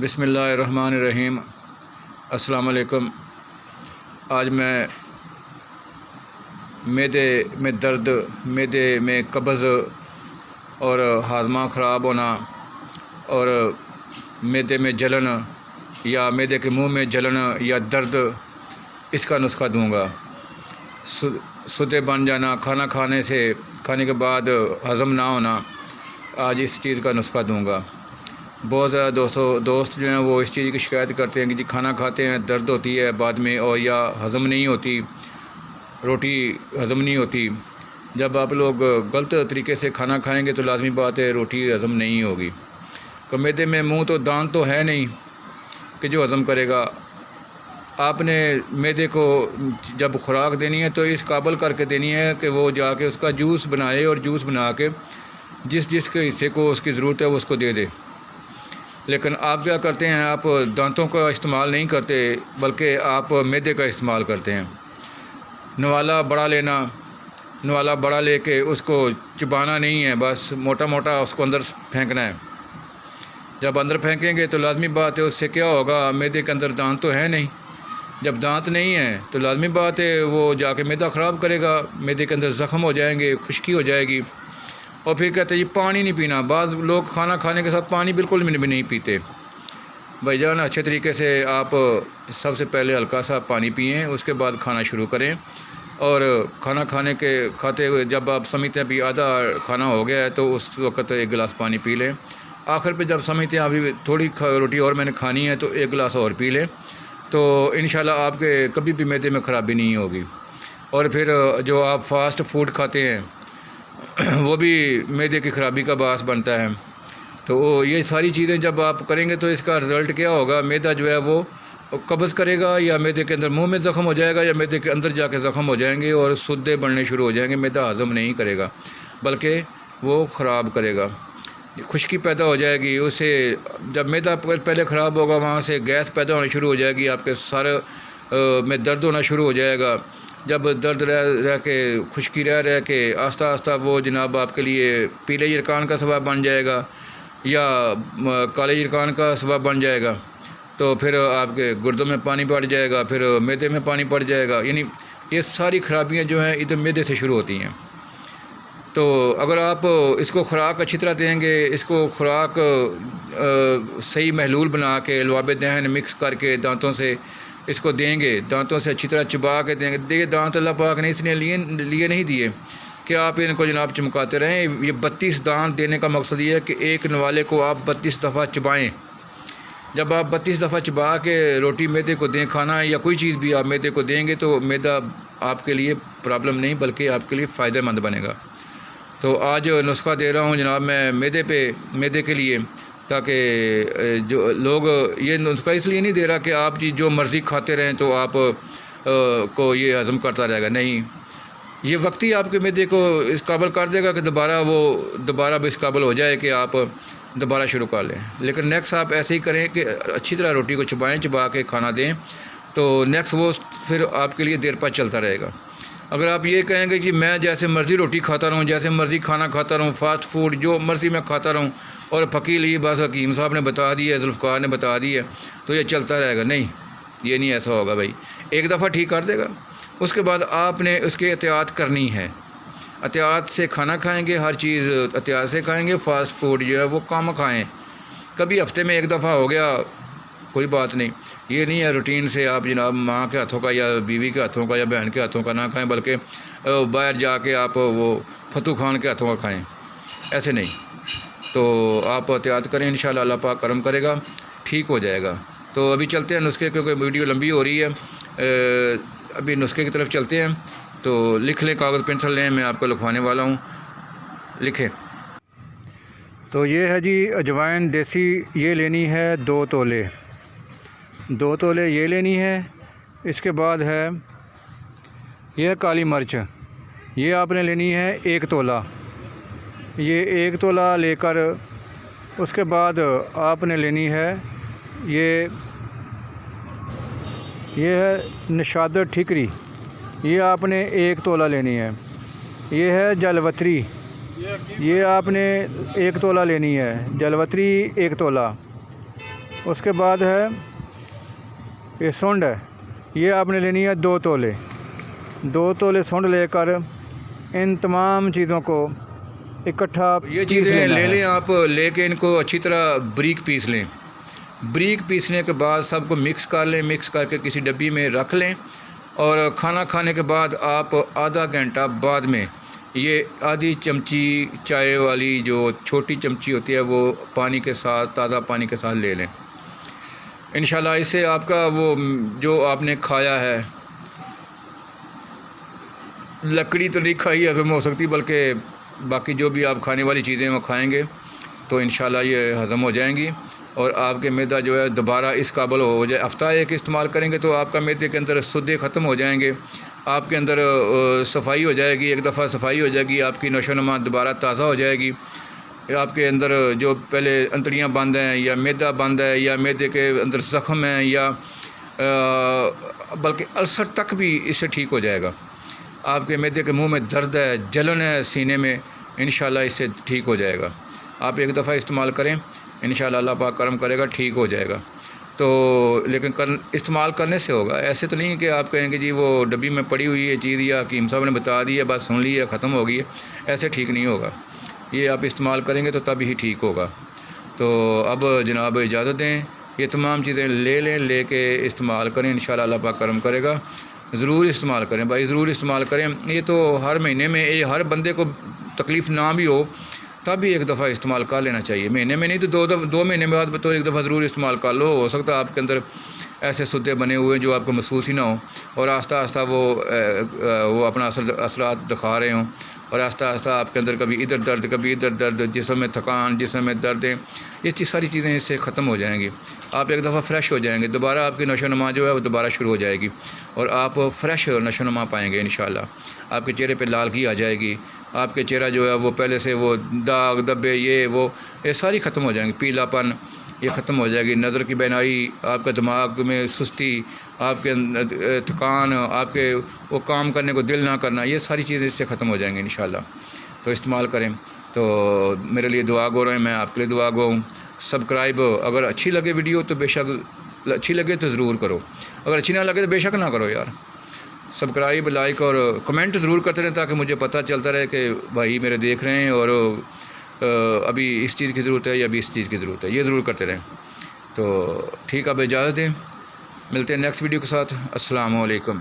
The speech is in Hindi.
बिस्मिल्लाहिर्रहमानिर्रहीम। अस्सलाम वालेकुम। आज मैं मैदे में दर्द, मैदे में कब्ज़ और हाजमा ख़राब होना और मैदे में जलन या मैदे के मुंह में जलन या दर्द, इसका नुस्खा दूंगा। सुदे बन जाना, खाना खाने के बाद हज़म ना होना, आज इस चीज़ का नुस्खा दूंगा। बहुत ज़्यादा दोस्त जो हैं वो इस चीज़ की शिकायत करते हैं कि जी खाना खाते हैं दर्द होती है बाद में, और या हज़म नहीं होती, रोटी हज़म नहीं होती। जब आप लोग गलत तरीके से खाना खाएंगे तो लाजमी बात है रोटी हज़म नहीं होगी। तो मैदे में मुंह तो दांत तो है नहीं कि जो हज़म करेगा। आपने मैदे को जब खुराक देनी है तो इस काबिल करके देनी है कि वो जाके उसका जूस बनाए और जूस बना के जिसके हिस्से को उसकी ज़रूरत है वो उसको दे दे। लेकिन आप क्या करते हैं, आप दांतों का इस्तेमाल नहीं करते बल्कि आप मैदे का इस्तेमाल करते हैं। नवाला बड़ा लेना, नवाला बड़ा लेके उसको चबाना नहीं है, बस मोटा मोटा उसको अंदर फेंकना है। जब अंदर फेंकेंगे तो लाजमी बात है उससे क्या होगा, मैदे के अंदर दांत तो है नहीं। जब दांत नहीं है तो लाजमी बात है वो जाके मैदा ख़राब करेगा, मैदे के अंदर ज़ख़म हो जाएंगे, खुश्की हो जाएगी। और फिर कहते हैं जी पानी नहीं पीना। बाज़ लोग खाना खाने के साथ पानी बिल्कुल भी नहीं पीते। भाईजान, अच्छे तरीके से आप सबसे पहले हल्का सा पानी पिएं, उसके बाद खाना शुरू करें। और खाना खाते हुए जब आप समझते हैं भी आधा खाना हो गया है तो उस वक़्त एक गिलास पानी पी लें। आखिर पे जब समझते हैं अभी थोड़ी रोटी और मैंने खानी है तो एक गिलास और पी लें, तो इंशाल्लाह आपके कभी भी मैदे में ख़राबी नहीं होगी। और फिर जो आप फास्ट फूड खाते हैं वो भी मैदे की ख़राबी का बास बनता है। तो ये सारी चीज़ें जब आप करेंगे तो इसका रिज़ल्ट क्या होगा, मैदा जो है वो कब्ज़ करेगा या मैदे के अंदर मुंह में ज़ख़म हो जाएगा या मैदे के अंदर जाके ज़ख़म हो जाएंगे और सुद्दे बनने शुरू हो जाएंगे। मैदा हज़म नहीं करेगा बल्कि वो ख़राब करेगा, खुश्की पैदा हो जाएगी। उससे जब मैदा पहले ख़राब होगा वहाँ से गैस पैदा होनी शुरू हो जाएगी, आपके सारे में दर्द होना शुरू हो जाएगा। जब दर्द रह के खुश्की रह के आस्ता आस्ता वो जनाब आपके लिए पीले यरकान का सबब बन जाएगा या काले यरकान का सबब बन जाएगा। तो फिर आपके गुर्दों में पानी पड़ जाएगा, फिर मैदे में पानी पड़ जाएगा। यानी ये सारी ख़राबियाँ जो हैं इधर मैदे से शुरू होती हैं। तो अगर आप इसको खुराक अच्छी तरह देंगे, इसको खुराक सही महलूल बना के लुआब दहन मिक्स करके दांतों से इसको देंगे, दांतों से अच्छी तरह चबा के देंगे। देखिए दांत अल्लाह पाक ने इसने लिए नहीं दिए कि आप इनको जनाब चमकाते रहें। ये 32 दांत देने का मकसद ये है कि एक नवाले को आप 32 दफ़ा चबाएँ। जब आप 32 दफ़ा चबा के रोटी मैदे को दें, खाना या कोई चीज़ भी आप मैदे को देंगे तो मैदा आपके लिए प्रॉब्लम नहीं बल्कि आपके लिए फ़ायदेमंद बनेगा। तो आज नुस्खा दे रहा हूँ जनाब मैं मैदे के लिए, ताकि जो लोग ये नुस्खा इसलिए नहीं दे रहा कि आप जी जो मर्ज़ी खाते रहें तो आप को ये हज़म करता रहेगा। नहीं, ये वक्ती आपके मैदे को इस काबिल कर देगा कि दोबारा भी इस काबिल हो जाए कि आप दोबारा शुरू कर लें। लेकिन नेक्स्ट आप ऐसे ही करें कि अच्छी तरह रोटी को चबा के खाना दें, तो नेक्स्ट वो फिर आपके लिए देर पर चलता रहेगा। अगर आप ये कहेंगे कि मैं जैसे मर्ज़ी रोटी खाता रहूँ, जैसे मर्ज़ी खाना खाता रहूँ, फ़ास्ट फूड जो मर्ज़ी मैं खाता रहूँ और फ़कीर बस हकीम साहब ने बता दी है, ज़ुल्फ़कार ने बता दी है तो ये चलता रहेगा, नहीं, ये नहीं ऐसा होगा भाई। एक दफ़ा ठीक कर देगा, उसके बाद आपने उसकी एहतियात करनी है। एहतियात से खाना खाएंगे, हर चीज़ एहतियात से खाएंगे। फ़ास्ट फूड जो है वो कम खाएँ, कभी हफ्ते में एक दफ़ा हो गया कोई बात नहीं। ये नहीं है रूटीन से आप जनाब माँ के हाथों का या बीवी के हाथों का या बहन के हाथों का ना खाएं, बल्कि बाहर जाके आप वो फतू खान के हाथों का खाएं, ऐसे नहीं। तो आप एहतियात करें, इंशाल्लाह अल्लाह पाक करम करेगा, ठीक हो जाएगा। तो अभी चलते हैं नुस्खे, क्योंकि वीडियो लंबी हो रही है। अभी नुस्खे की तरफ चलते हैं। तो लिख लें, कागज़ पेंसिल लें, मैं आपको लिखवाने वाला हूँ, लिखें। तो ये है जी अजवाइन देसी, ये लेनी है 2 तोले, 2 तोले ये लेनी है। इसके बाद है ये काली मिर्च, ये आपने लेनी है 1 तोला। ये 1 तोला लेकर उसके बाद आपने लेनी है ये है निशादर ठिकरी, ये आपने 1 तोला लेनी है। ये है जलवतरी, ये आपने 1 तोला लेनी है, जलवतरी 1 तोला। उसके बाद है ये सूंड है, ये आपने लेनी है 2 तोले। 2 तोले सूंड लेकर इन तमाम चीज़ों को इकट्ठा ये चीज़ें ले लें आप, लेके इनको अच्छी तरह बारीक पीस लें। बारीक पीसने के बाद सबको मिक्स कर लें, मिक्स करके किसी डब्बी में रख लें। और खाना खाने के बाद आप आधा घंटा बाद में ये आधी चमची चाय वाली जो छोटी चमची होती है वो पानी के साथ, ताज़ा पानी के साथ ले लें। इंशाल्लाह इससे आपका वो जो आपने खाया है, लकड़ी तो नहीं खाई हज़म हो सकती, बल्कि बाकी जो भी आप खाने वाली चीज़ें वो खाएंगे तो इंशाल्लाह ये हज़म हो जाएंगी और आपके मैदा जो है दोबारा इस काबिल हो जाए। हफ्ता एक इस्तेमाल करेंगे तो आपका मैदे के अंदर सुद्दे ख़त्म हो जाएंगे, आपके अंदर सफाई हो जाएगी। एक दफ़ा सफाई हो जाएगी, आपकी नशोनुमा दोबारा ताज़ा हो जाएगी। आपके अंदर जो पहले अंतड़ियाँ बंद हैं या मैदा बंद है या मैदे के अंदर ज़ख़म है या बल्कि अल्सर तक भी इससे ठीक हो जाएगा। आपके मैदे के मुंह में दर्द है, जलन है सीने में, इंशाल्लाह इससे ठीक हो जाएगा। आप एक दफ़ा इस्तेमाल करें, इंशाल्लाह अल्लाह पाक करम करेगा, ठीक हो जाएगा। तो लेकिन इस्तेमाल करने से होगा, ऐसे तो नहीं कि आप कहेंगे जी वो डब्बी में पड़ी हुई है चीज़ या हकीम साहब ने बता दी है, बस सुन ली है, ख़त्म हो गई है, ऐसे ठीक नहीं होगा। ये आप इस्तेमाल करेंगे तो तभी ही ठीक होगा। तो अब जनाब इजाज़त दें, ये तमाम चीज़ें ले लें, लेके इस्तेमाल करें, इंशाल्लाह अल्लाह पाक करम करेगा। ज़रूर इस्तेमाल करें भाई, ज़रूर इस्तेमाल करें। ये तो हर महीने में, ये हर बंदे को तकलीफ़ ना भी हो तब भी एक दफ़ा इस्तेमाल कर लेना चाहिए। महीने में नहीं तो 2 महीने बाद तो एक दफ़ा ज़रूर इस्तेमाल कर लो। हो सकता है आपके अंदर ऐसे सुद्दे बने हुए हैं जो आपको महसूस ही ना हो और आस्ता आस्ता वो अपना असरात दिखा रहे हों और आस्ता आस्ता आपके अंदर कभी इधर दर्द, कभी इधर दर्द, जिस्म में थकान, जिस्म में दर्दें, ये सारी चीज़ें इससे ख़त्म हो जाएंगी। आप एक दफ़ा फ़्रेश हो जाएंगे, दोबारा आपकी नशोनुमा जो है वो दोबारा शुरू हो जाएगी और आप फ़्रेश नशोनुमा पाएंगे इंशाल्लाह। आपके चेहरे पे लालगी आ जाएगी, आपके चेहरा जो है वो पहले से वो दाग धब्बे ये सारी ख़त्म हो जाएंगी, पीलापन ये ख़त्म हो जाएगी, नज़र की बेनाई, आपके दिमाग में सुस्ती, आपके थकान, आपके वो काम करने को दिल ना करना, ये सारी चीज़ें इससे ख़त्म हो जाएंगी इंशाल्लाह। तो इस्तेमाल करें। तो मेरे लिए दुआ गो रहे हैं, मैं आपके लिए दुआ गो हूँ। सब्सक्राइब अगर अच्छी लगे वीडियो तो बेशक, अच्छी लगे तो ज़रूर करो, अगर अच्छी ना लगे तो बेशक ना करो यार। सब्सक्राइब, लाइक और कमेंट ज़रूर करते रहें ताकि मुझे पता चलता रहे कि भाई मेरे देख रहे हैं और अभी इस चीज़ की ज़रूरत है या अभी इस चीज़ की ज़रूरत है, ये ज़रूर करते रहें। तो ठीक है, अब इजाज़त दें, मिलते हैं नेक्स्ट वीडियो के साथ। अस्सलाम वालेकुम।